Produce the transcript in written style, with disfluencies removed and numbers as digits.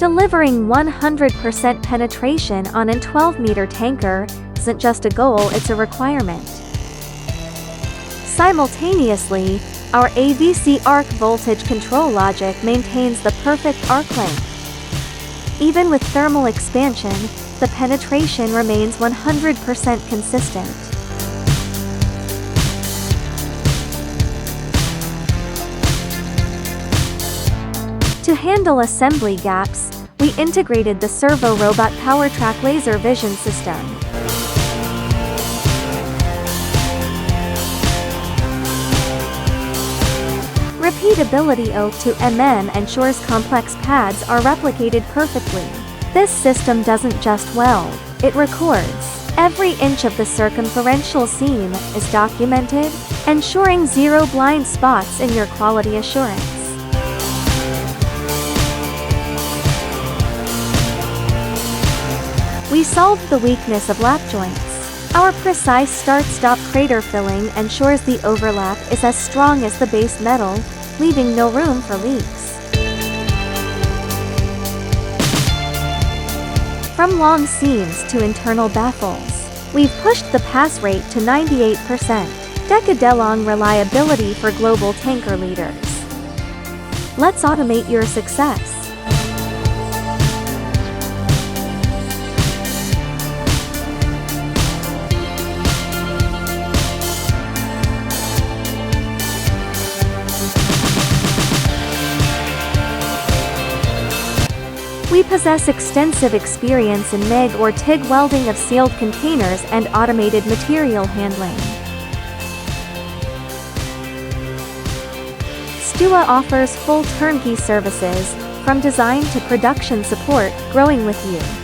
Delivering 100% penetration on a 12-meter tanker isn't just a goal, it's a requirement. Simultaneously, our AVC arc voltage control logic maintains the perfect arc length. Even with thermal expansion, the penetration remains 100% consistent. To handle assembly gaps, we integrated the Servo robot PowerTrac laser vision system. Repeatability 0-2 ensures complex pads are replicated perfectly. This system doesn't just weld, it records. Every inch of the circumferential seam is documented, ensuring zero blind spots in your quality assurance. We solved the weakness of lap joints. Our precise start-stop crater filling ensures the overlap is as strong as the base metal, leaving no room for leaks. From long seams to internal baffles, we've pushed the pass rate to 98%. Decade-long reliability for global tanker leaders. Let's automate your success. We possess extensive experience in MIG or TIG welding of sealed containers and automated material handling. STUA offers full turnkey services, from design to production support, growing with you.